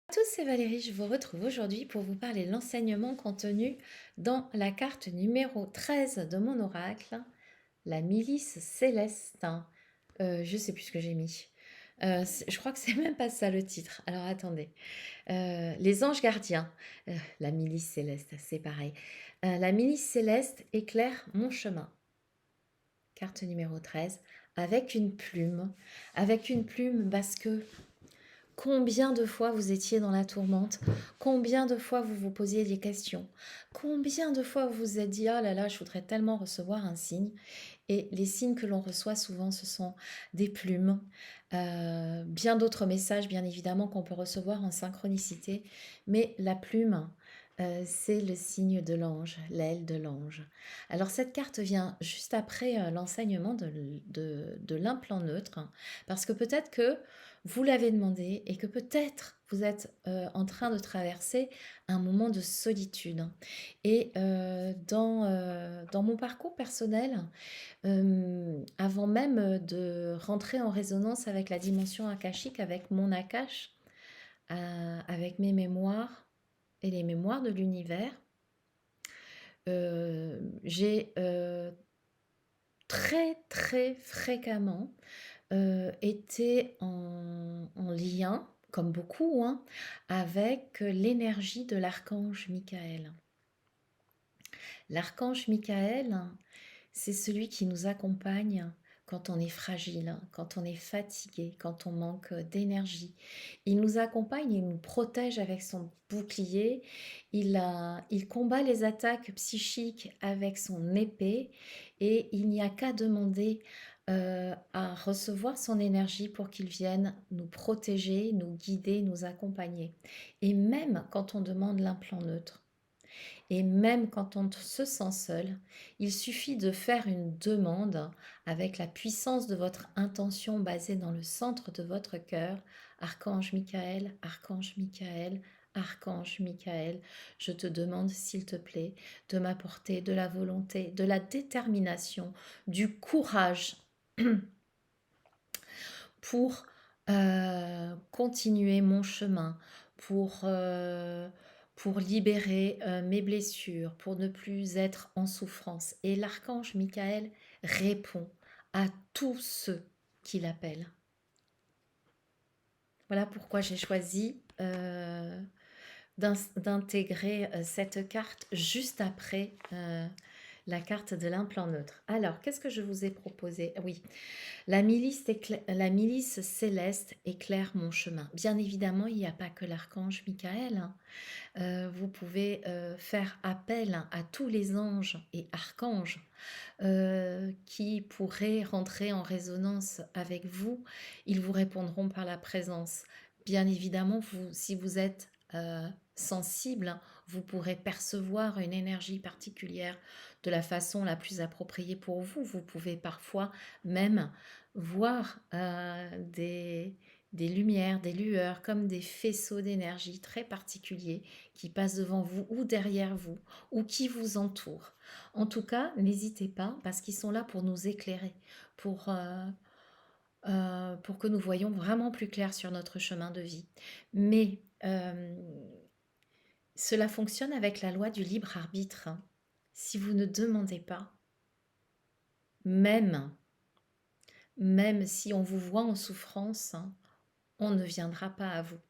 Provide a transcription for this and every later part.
Bonjour à tous, c'est Valérie, je vous retrouve aujourd'hui pour vous parler de l'enseignement contenu dans la carte numéro 13 de mon oracle, la milice céleste. Je sais plus ce que j'ai mis. Je crois que c'est même pas ça le titre. Alors attendez. Les anges gardiens, la milice céleste, c'est pareil. La milice céleste éclaire mon chemin. Carte numéro 13, avec une plume. Avec une plume parce que combien de fois vous étiez dans la tourmente? Combien de fois vous vous posiez des questions? Combien de fois vous vous êtes dit: «Oh là là, je voudrais tellement recevoir un signe», et les signes que l'on reçoit souvent, ce sont des plumes, bien d'autres messages, bien évidemment, qu'on peut recevoir en synchronicité, mais la plume, c'est le signe de l'ange, l'aile de l'ange. Alors cette carte vient juste après, l'enseignement de l'implant neutre, hein, parce que peut-être que vous l'avez demandé et que peut-être vous êtes, en train de traverser un moment de solitude, hein. Et dans mon parcours personnel, avant même, de rentrer en résonance avec la dimension akashique, avec mon Akash, avec mes mémoires et les mémoires de l'univers, j'ai, très, très fréquemment, été en lien, comme beaucoup, hein, avec l'énergie de l'archange Michael. L'archange Michael, c'est celui qui nous accompagne quand on est fragile, quand on est fatigué, quand on manque d'énergie. Il nous accompagne, il nous protège avec son bouclier, il combat les attaques psychiques avec son épée, et il n'y a qu'à demander à recevoir son énergie pour qu'il vienne nous protéger, nous guider, nous accompagner. Et même quand on demande l'implant neutre, et même quand on se sent seul, il suffit de faire une demande avec la puissance de votre intention basée dans le centre de votre cœur. Archange Michael, Archange Michael, Archange Michael, je te demande s'il te plaît de m'apporter de la volonté, de la détermination, du courage pour continuer mon chemin, pour, euh, pour libérer mes blessures, pour ne plus être en souffrance. Et l'archange Michael répond à tous ceux qui l'appellent. Voilà pourquoi j'ai choisi d'intégrer cette carte juste après la carte de l'implant neutre. Alors, qu'est-ce que je vous ai proposé? Oui, la milice céleste éclaire mon chemin. Bien évidemment, il n'y a pas que l'archange Michael, hein. Vous pouvez faire appel à tous les anges et archanges qui pourraient rentrer en résonance avec vous. Ils vous répondront par la présence. Bien évidemment, si vous êtes sensible, vous pourrez percevoir une énergie particulière de la façon la plus appropriée pour vous. Vous pouvez parfois même voir des lumières, des lueurs, comme des faisceaux d'énergie très particuliers qui passent devant vous ou derrière vous, ou qui vous entourent. En tout cas, n'hésitez pas, parce qu'ils sont là pour nous éclairer, pour, pour que nous voyions vraiment plus clair sur notre chemin de vie. Mais cela fonctionne avec la loi du libre arbitre, hein. Si vous ne demandez pas, même, même si on vous voit en souffrance, hein, on ne viendra pas à vous.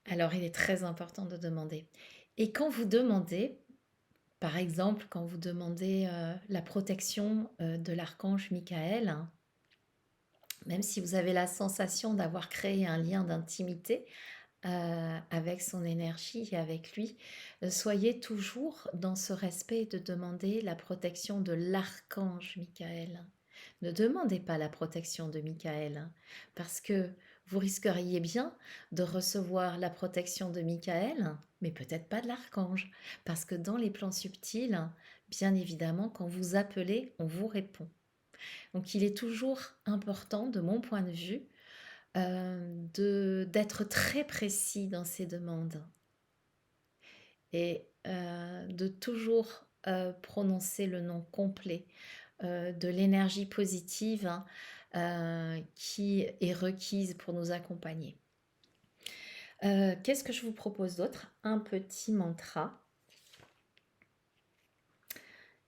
Alors, il est très important de demander. Et quand vous demandez, par exemple, quand vous demandez la protection de l'archange Michael, hein, même si vous avez la sensation d'avoir créé un lien d'intimité avec son énergie et avec lui, soyez toujours dans ce respect de demander la protection de l'archange Michael. Ne demandez pas la protection de Michael, hein, parce que vous risqueriez bien de recevoir la protection de Michael, mais peut-être pas de l'archange, parce que dans les plans subtils, bien évidemment, quand vous appelez, on vous répond. Donc il est toujours important, de mon point de vue, d'être très précis dans ses demandes et de toujours prononcer le nom complet de l'énergie positive, hein, qui est requise pour nous accompagner. Qu'est-ce que je vous propose d'autre? Un petit mantra.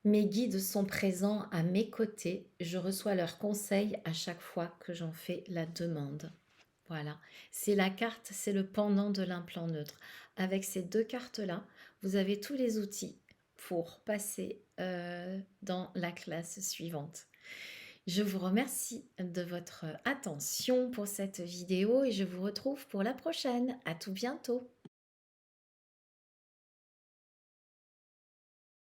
Mes guides sont présents à mes côtés. Je reçois leurs conseils à chaque fois que j'en fais la demande. Voilà, c'est la carte, c'est le pendant de l'implant neutre. Avec ces deux cartes-là, vous avez tous les outils pour passer dans la classe suivante. Je vous remercie de votre attention pour cette vidéo et je vous retrouve pour la prochaine. À tout bientôt.